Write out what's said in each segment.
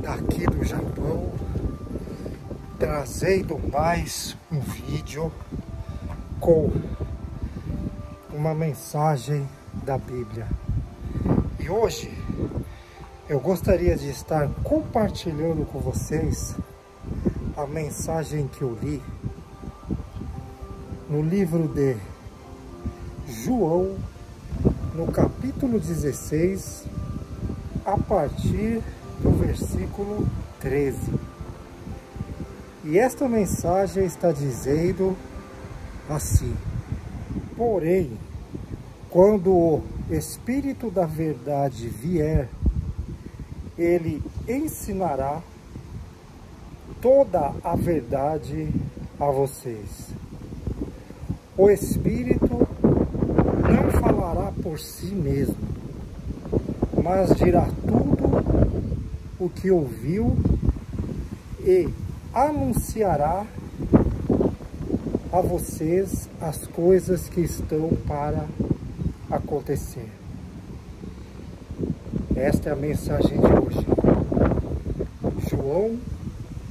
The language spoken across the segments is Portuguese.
daqui do Japão, trazendo mais um vídeo com uma mensagem da Bíblia. E hoje eu gostaria de estar compartilhando com vocês a mensagem que eu li no livro de João, no capítulo 16, a partir do versículo 13. E esta mensagem está dizendo assim: porém, quando o Espírito da Verdade vier, ele ensinará toda a verdade a vocês. O Espírito não falará por si mesmo, mas dirá tudo o que ouviu e anunciará a vocês as coisas que estão para acontecer. Esta é a mensagem de hoje. João,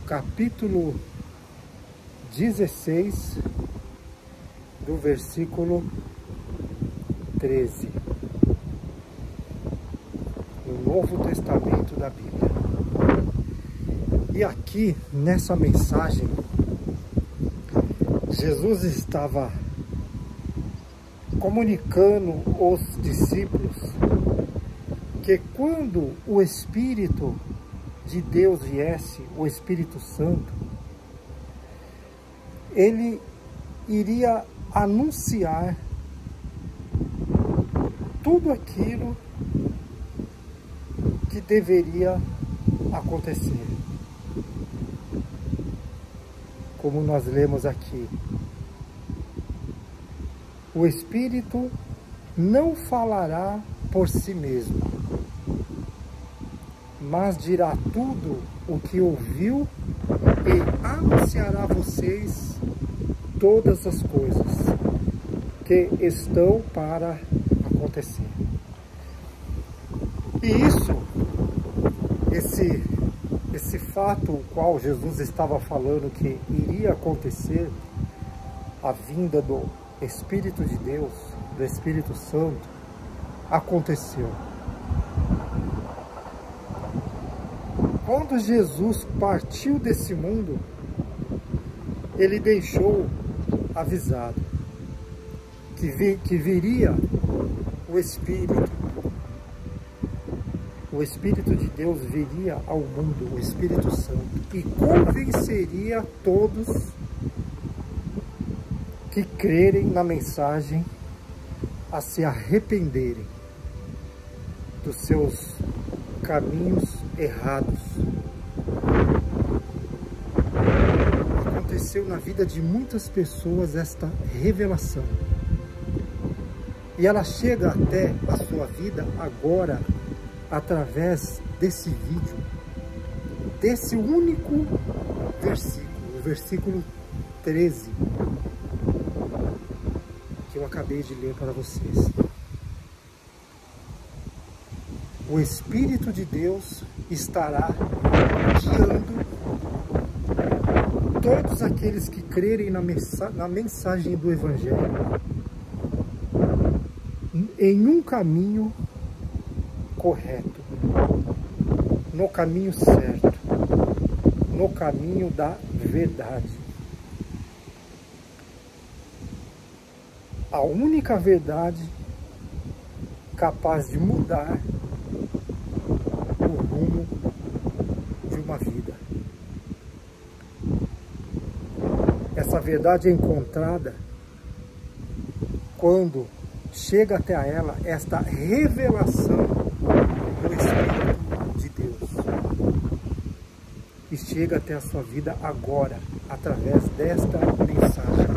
capítulo 16, do versículo 13, no Novo Testamento da Bíblia. E aqui, nessa mensagem, Jesus estava comunicando aos discípulos que quando o Espírito de Deus viesse, o Espírito Santo, ele iria anunciar tudo aquilo que deveria acontecer. Como nós lemos aqui, o Espírito não falará por si mesmo, mas dirá tudo o que ouviu e anunciará a vocês todas as coisas que estão para acontecer. E esse fato o qual Jesus estava falando que iria acontecer, a vinda do Espírito de Deus, do Espírito Santo, aconteceu. Quando Jesus partiu desse mundo, ele deixou avisado que viria o Espírito de Deus viria ao mundo, o Espírito Santo, e convenceria todos que crerem na mensagem a se arrependerem dos seus caminhos errados. Aconteceu na vida de muitas pessoas esta revelação, e ela chega até a sua vida agora através desse vídeo, desse único versículo, o versículo 13, que eu acabei de ler para vocês. O Espírito de Deus estará guiando todos aqueles que crerem na mensagem do Evangelho em um caminho correto, no caminho certo, no caminho da verdade. A única verdade capaz de mudar o rumo de uma vida. Essa verdade é encontrada quando chega até a ela esta revelação do Espírito de Deus, e chega até a sua vida agora, através desta mensagem.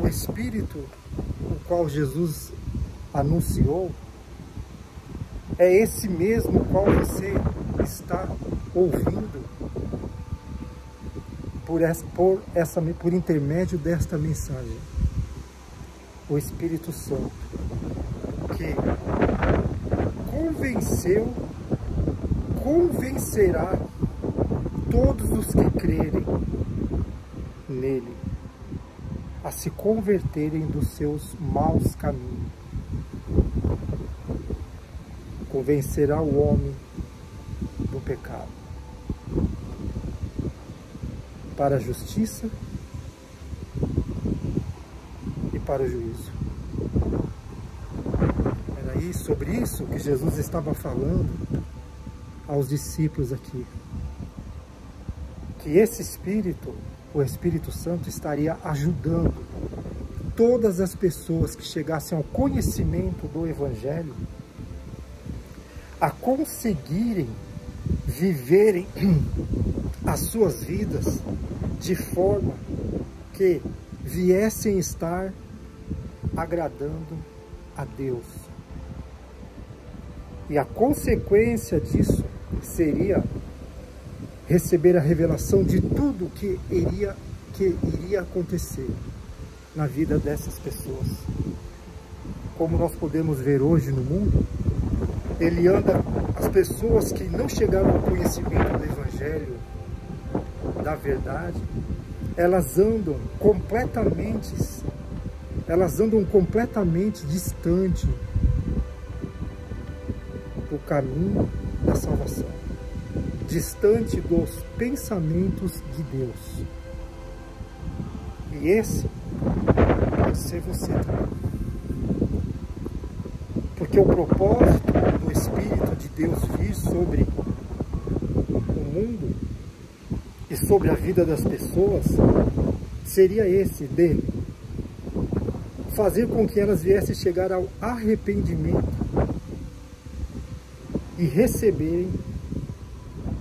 O Espírito, o qual Jesus anunciou, é esse mesmo qual você está ouvindo por intermédio desta mensagem. O Espírito Santo, que convencerá todos os que crerem nele a se converterem dos seus maus caminhos. Convencerá o homem do pecado para a justiça e para o juízo. Era sobre isso que Jesus estava falando aos discípulos aqui. Que esse Espírito, o Espírito Santo, estaria ajudando todas as pessoas que chegassem ao conhecimento do Evangelho a conseguirem viverem as suas vidas de forma que viessem estar agradando a Deus. E a consequência disso seria receber a revelação de tudo que iria acontecer na vida dessas pessoas. Como nós podemos ver hoje no mundo, as pessoas que não chegaram ao conhecimento do Evangelho, da verdade, elas andam completamente distante do caminho da salvação, distante dos pensamentos de Deus. E esse pode ser você também. Porque o propósito do Espírito de Deus vir sobre o mundo e sobre a vida das pessoas seria esse, de fazer com que elas viessem chegar ao arrependimento e receberem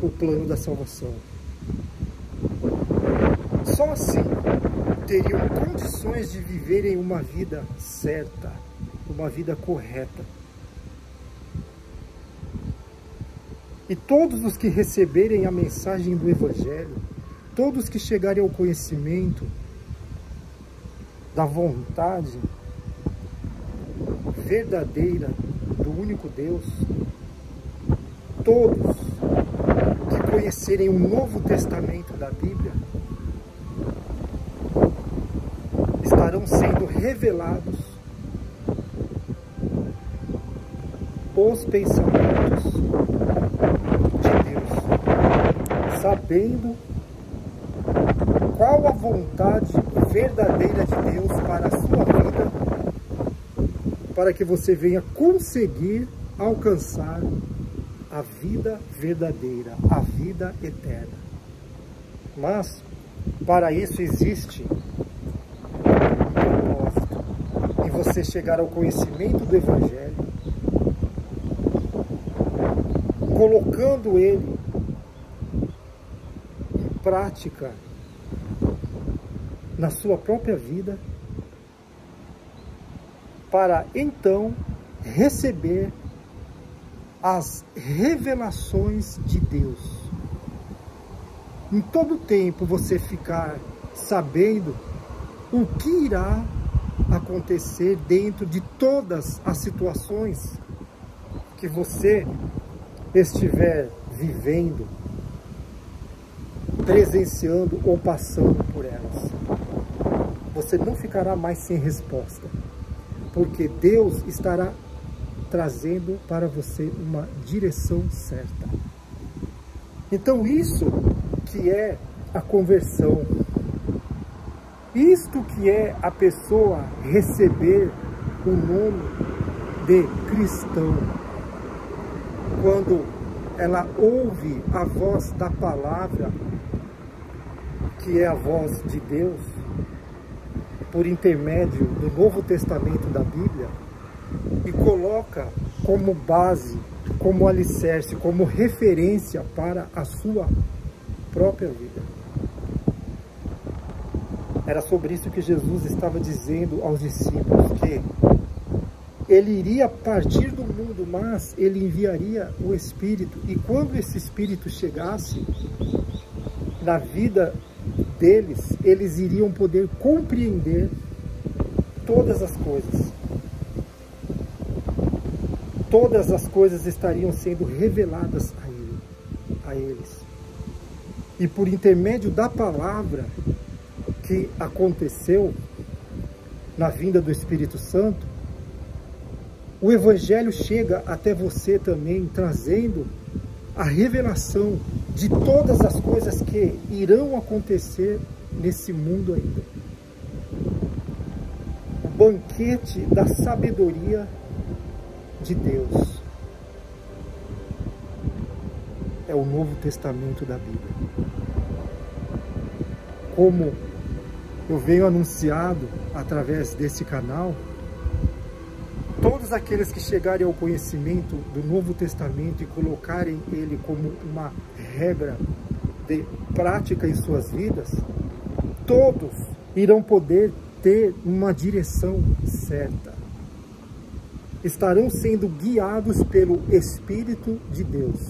o plano da salvação. Só assim teriam condições de viverem uma vida certa, uma vida correta. E todos os que receberem a mensagem do Evangelho, todos que chegarem ao conhecimento da vontade verdadeira do único Deus, todos que conhecerem o Novo Testamento da Bíblia, estarão sendo revelados os pensamentos de Deus, sabendo qual a vontade verdadeira de Deus para a sua vida, para que você venha conseguir alcançar a vida verdadeira, a vida eterna. Mas, para isso existe um propósito, em você chegar ao conhecimento do Evangelho, colocando ele em prática na sua própria vida, para então receber as revelações de Deus. Em todo tempo você ficar sabendo o que irá acontecer dentro de todas as situações que você estiver vivendo, presenciando ou passando por elas. Você não ficará mais sem resposta, porque Deus estará trazendo para você uma direção certa. Então isso que é a conversão, isto que é a pessoa receber o nome de cristão, quando ela ouve a voz da palavra, que é a voz de Deus, por intermédio do Novo Testamento da Bíblia, e coloca como base, como alicerce, como referência para a sua própria vida. Era sobre isso que Jesus estava dizendo aos discípulos, que ele iria partir do mundo, mas ele enviaria o Espírito, e quando esse Espírito chegasse na vida deles, eles iriam poder compreender todas as coisas. todas as coisas estariam sendo reveladas a eles. E por intermédio da palavra que aconteceu na vinda do Espírito Santo, o Evangelho chega até você também, trazendo a revelação de todas as coisas que irão acontecer nesse mundo ainda. O banquete da sabedoria de Deus é o Novo Testamento da Bíblia. Como eu venho anunciado através desse canal, todos aqueles que chegarem ao conhecimento do Novo Testamento e colocarem ele como uma regra de prática em suas vidas, todos irão poder ter uma direção certa. Estarão sendo guiados pelo Espírito de Deus.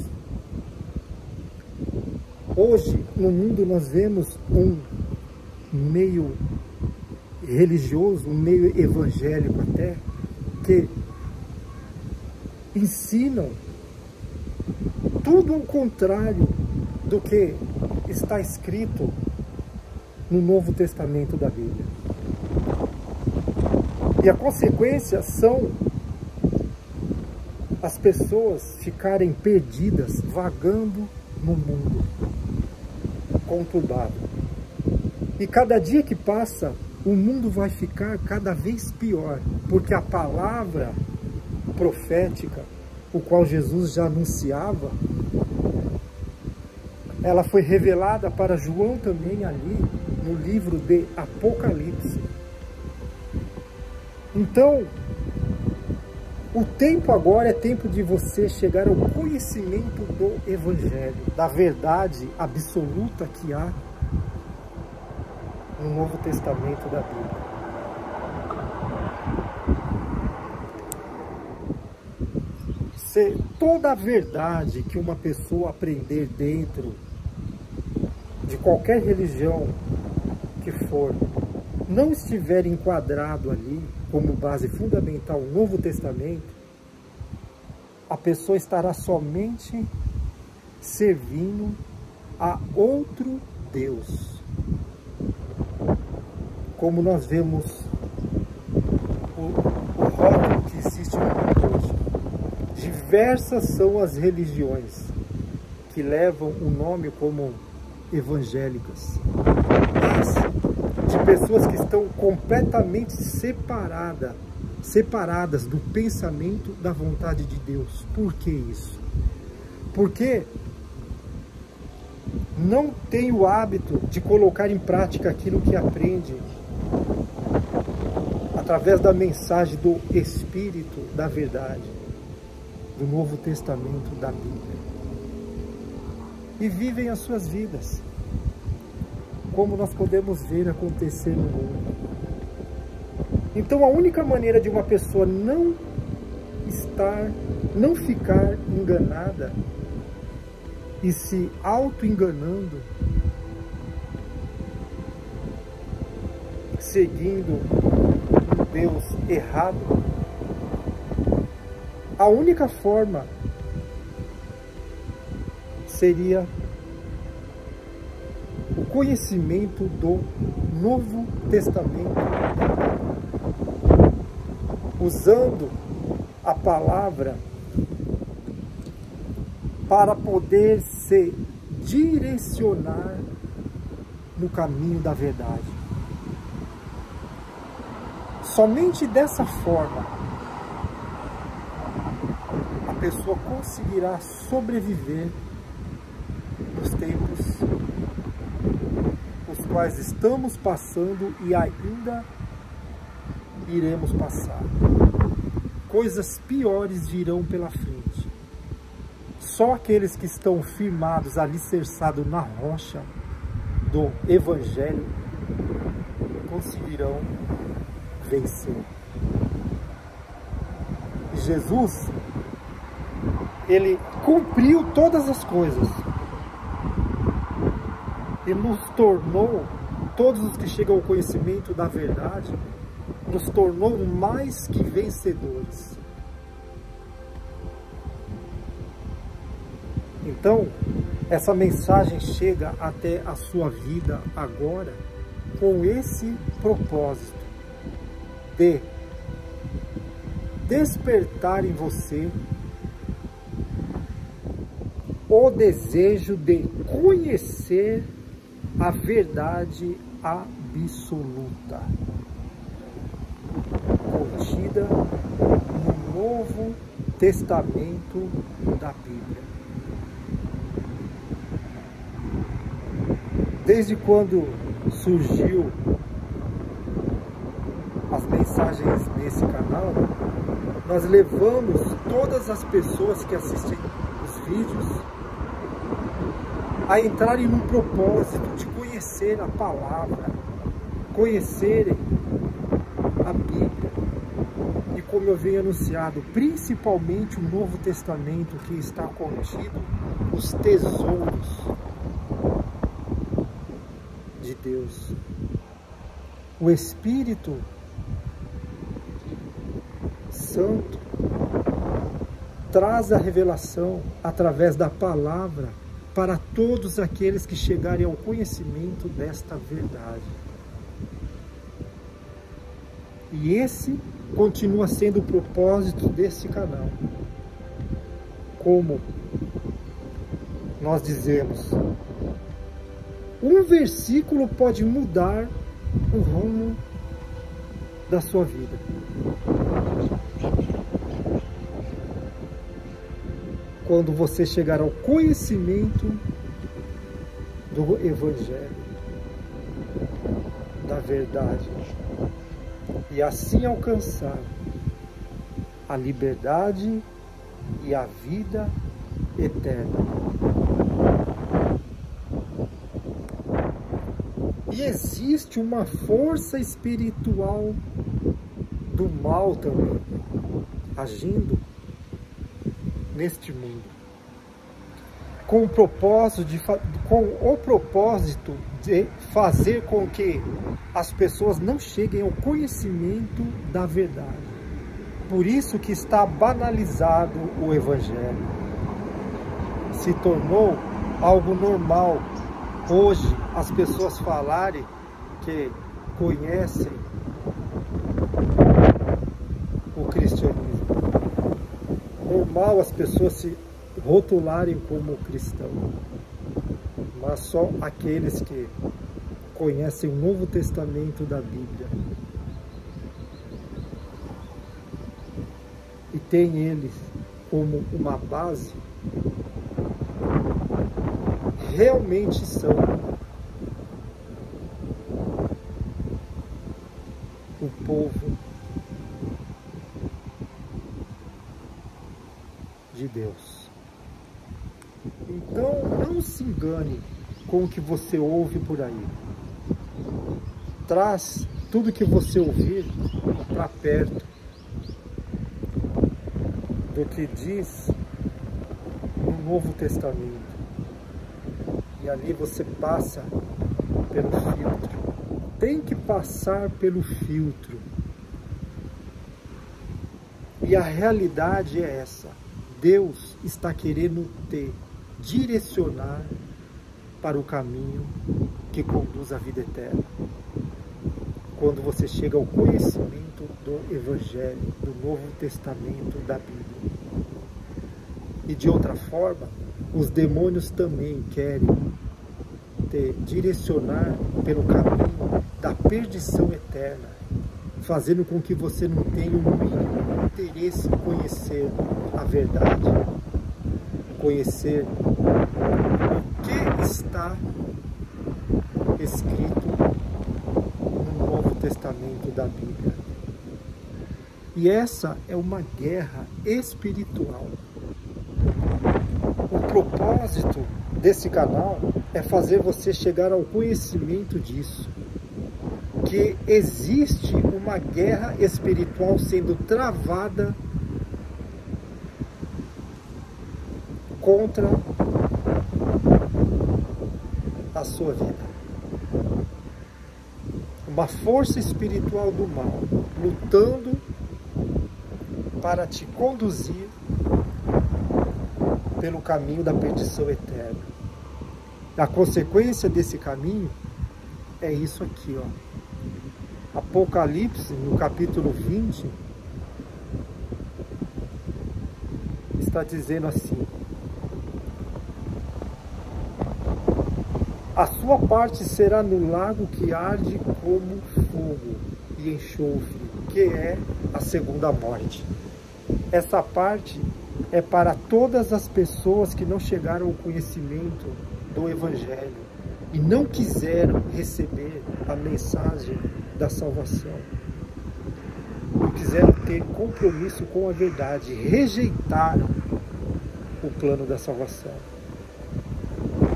Hoje, no mundo, nós vemos um meio religioso, um meio evangélico até, que ensinam tudo o contrário do que está escrito no Novo Testamento da Bíblia. E a consequência são as pessoas ficarem perdidas, vagando no mundo conturbado. E cada dia que passa, o mundo vai ficar cada vez pior, porque a palavra profética, o qual Jesus já anunciava, ela foi revelada para João também ali, no livro de Apocalipse. Então, o tempo agora é tempo de você chegar ao conhecimento do Evangelho, da verdade absoluta que há no Novo Testamento da Bíblia. Se toda a verdade que uma pessoa aprender dentro de qualquer religião que for, não estiver enquadrado ali como base fundamental o Novo Testamento, a pessoa estará somente servindo a outro Deus. Como nós vemos o rótulo que existe no mundo hoje. Diversas são as religiões que levam o nome como evangélicas, mas de pessoas que estão completamente separadas do pensamento da vontade de Deus. Por que isso? Porque não tem o hábito de colocar em prática aquilo que aprende através da mensagem do Espírito da verdade, do Novo Testamento da Bíblia, e vivem as suas vidas, como nós podemos ver acontecer no mundo. Então a única maneira de uma pessoa não ficar enganada e se auto-enganando, seguindo um Deus errado, a única forma seria o conhecimento do Novo Testamento, usando a palavra para poder se direcionar no caminho da verdade. Somente dessa forma a pessoa conseguirá sobreviver nos tempos os quais estamos passando e ainda iremos passar. Coisas piores virão pela frente. Só aqueles que estão firmados, alicerçados na rocha do Evangelho, conseguirão vencer. E Jesus, ele cumpriu todas as coisas e nos tornou, todos os que chegam ao conhecimento da verdade, nos tornou mais que vencedores. Então, essa mensagem chega até a sua vida agora com esse propósito de despertar em você o desejo de conhecer a verdade absoluta contida no Novo Testamento da Bíblia. Desde quando surgiu as mensagens nesse canal, nós levamos todas as pessoas que assistem os vídeos a entrarem num propósito de conhecer a palavra, conhecerem a Bíblia. E como eu venho anunciado, principalmente o Novo Testamento, que está contido os tesouros de Deus. O Espírito Santo traz a revelação através da palavra para todos aqueles que chegarem ao conhecimento desta verdade. E esse continua sendo o propósito desse canal. Como nós dizemos, um versículo pode mudar o rumo da sua vida. Quando você chegar ao conhecimento do Evangelho, da verdade, e assim alcançar a liberdade e a vida eterna. E existe uma força espiritual do mal também agindo neste mundo, com o propósito de fazer com que as pessoas não cheguem ao conhecimento da verdade. Por isso que está banalizado o Evangelho. Se tornou algo normal hoje as pessoas falarem que conhecem o cristianismo. Normal as pessoas se rotularem como cristão, mas só aqueles que conhecem o Novo Testamento da Bíblia e tem eles como uma base, realmente são o povo de Deus. Então não se engane com o que você ouve por aí. Traz tudo que você ouvir para perto do que diz no Novo Testamento. E ali você passa pelo filtro. Tem que passar pelo filtro. E a realidade é essa. Deus está querendo te direcionar para o caminho que conduz à vida eterna. Quando você chega ao conhecimento do Evangelho, do Novo Testamento da Bíblia. E de outra forma, os demônios também querem te direcionar pelo caminho da perdição eterna, fazendo com que você não tenha o mínimo interesse em conhecer a verdade, conhecer o que está escrito no Novo Testamento da Bíblia. E essa é uma guerra espiritual. O propósito desse canal é fazer você chegar ao conhecimento disso, que existe uma guerra espiritual sendo travada contra a sua vida. Uma força espiritual do mal lutando para te conduzir pelo caminho da perdição eterna. A consequência desse caminho é isso aqui, ó. Apocalipse, no capítulo 20, está dizendo assim: a sua parte será no lago que arde como fogo e enxofre, que é a segunda morte. Essa parte é para todas as pessoas que não chegaram ao conhecimento do Evangelho e não quiseram receber a mensagem da salvação. Não quiseram ter compromisso com a verdade, rejeitaram o plano da salvação.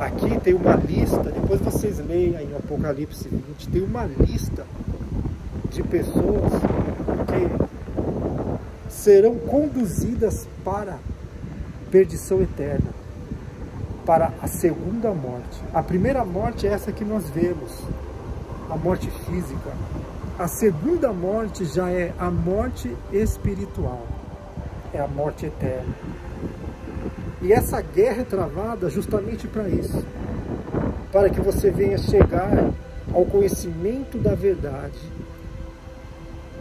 Aqui tem uma lista, depois vocês leem aí no Apocalipse 20, tem uma lista de pessoas que serão conduzidas para perdição eterna, para a segunda morte. A primeira morte é essa que nós vemos, a morte física. A segunda morte já é a morte espiritual, é a morte eterna. E essa guerra é travada justamente para isso, para que você venha chegar ao conhecimento da verdade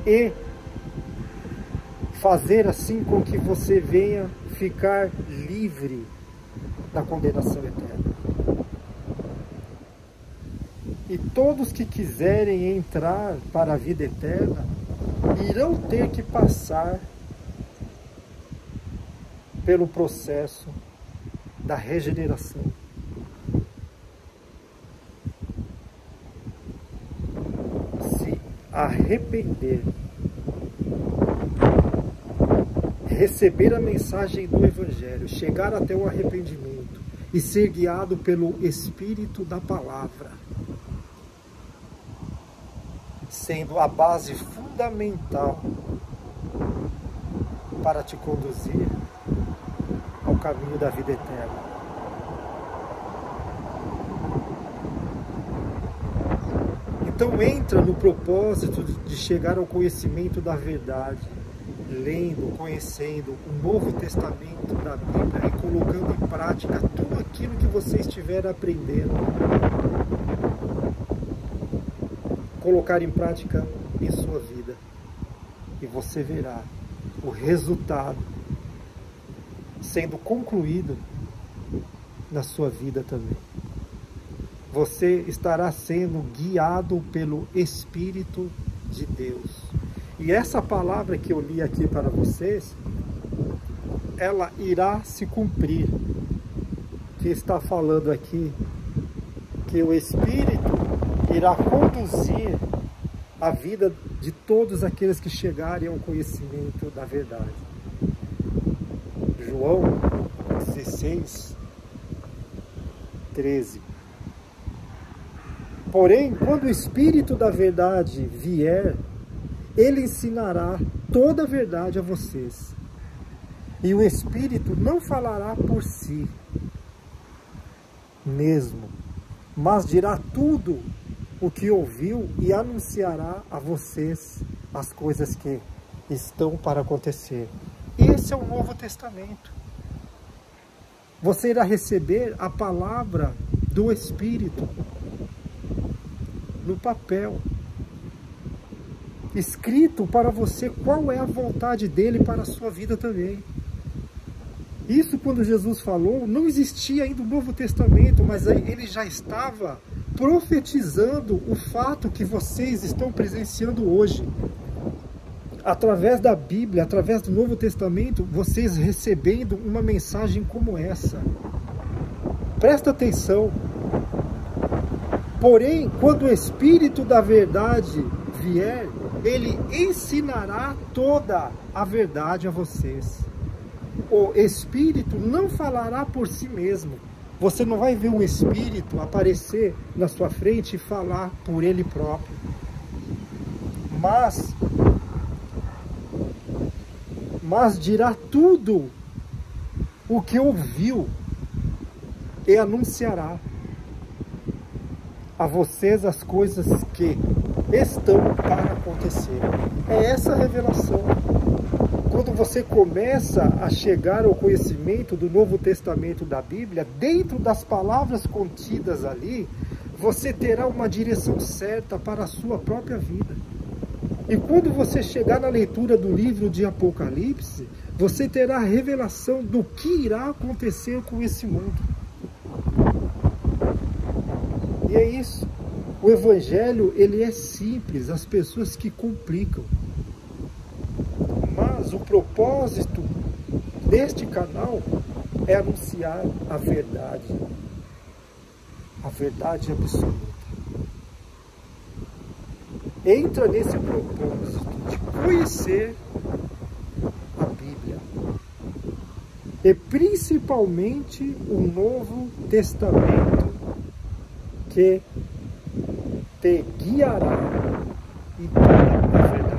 e fazer assim com que você venha ficar livre da condenação eterna. E todos que quiserem entrar para a vida eterna irão ter que passar pelo processo da regeneração. Se arrepender, receber a mensagem do Evangelho, chegar até o arrependimento e ser guiado pelo Espírito da Palavra, sendo a base fundamental para te conduzir ao caminho da vida eterna. Então entra no propósito de chegar ao conhecimento da verdade, lendo, conhecendo o Novo Testamento da Bíblia e colocando em prática tudo aquilo que você estiver aprendendo. Colocar em prática em sua vida. E você verá o resultado sendo concluído na sua vida também. Você estará sendo guiado pelo Espírito de Deus. E essa palavra que eu li aqui para vocês, ela irá se cumprir. Que está falando aqui que o Espírito irá conduzir a vida de todos aqueles que chegarem ao conhecimento da verdade. João 16, 13. Porém, quando o Espírito da verdade vier, ele ensinará toda a verdade a vocês. E o Espírito não falará por si mesmo, mas dirá tudo o que ouviu e anunciará a vocês as coisas que estão para acontecer. Esse é o Novo Testamento. Você irá receber a palavra do Espírito no papel, escrito para você qual é a vontade dele para a sua vida também. Isso, quando Jesus falou, não existia ainda o Novo Testamento, mas ele já estava profetizando o fato que vocês estão presenciando hoje. Através da Bíblia, através do Novo Testamento, vocês recebendo uma mensagem como essa. Presta atenção. Porém, quando o Espírito da verdade vier, ele ensinará toda a verdade a vocês. O Espírito não falará por si mesmo. Você não vai ver um Espírito aparecer na sua frente e falar por ele próprio. Mas dirá tudo o que ouviu e anunciará a vocês as coisas que estão para acontecer. É essa a revelação. quando você começa a chegar ao conhecimento do Novo Testamento da Bíblia, dentro das palavras contidas ali, você terá uma direção certa para a sua própria vida. E quando você chegar na leitura do livro de Apocalipse, você terá a revelação do que irá acontecer com esse mundo. E é isso. O Evangelho, ele é simples, as pessoas que complicam. Mas o propósito deste canal é anunciar a verdade absoluta. Entra nesse propósito de conhecer a Bíblia e principalmente o Novo Testamento, que te guiará em toda a verdade.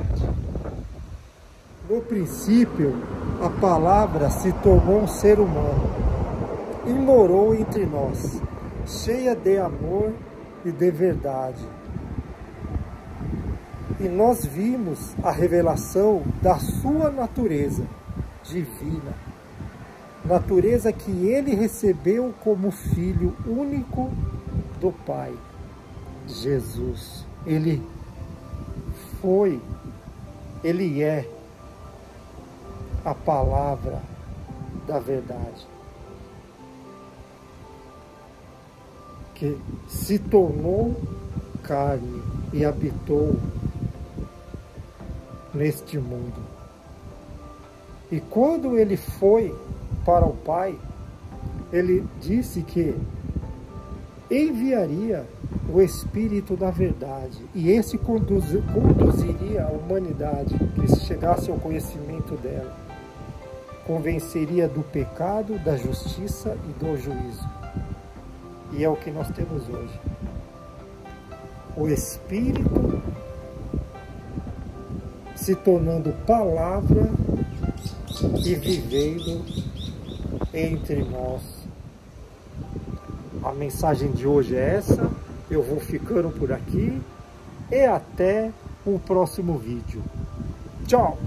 No princípio, a palavra se tornou um ser humano e morou entre nós, cheia de amor e de verdade. E nós vimos a revelação da sua natureza divina, natureza que ele recebeu como filho único do Pai, Jesus. Ele é a palavra da verdade, que se tornou carne e habitou neste mundo. E quando ele foi para o Pai, ele disse que enviaria o Espírito da verdade, e esse conduziria a humanidade, que se chegasse ao conhecimento dela, convenceria do pecado, da justiça e do juízo. E é o que nós temos hoje. O Espírito se tornando palavra e vivendo entre nós. A mensagem de hoje é essa. Eu vou ficando por aqui e até o próximo vídeo. Tchau!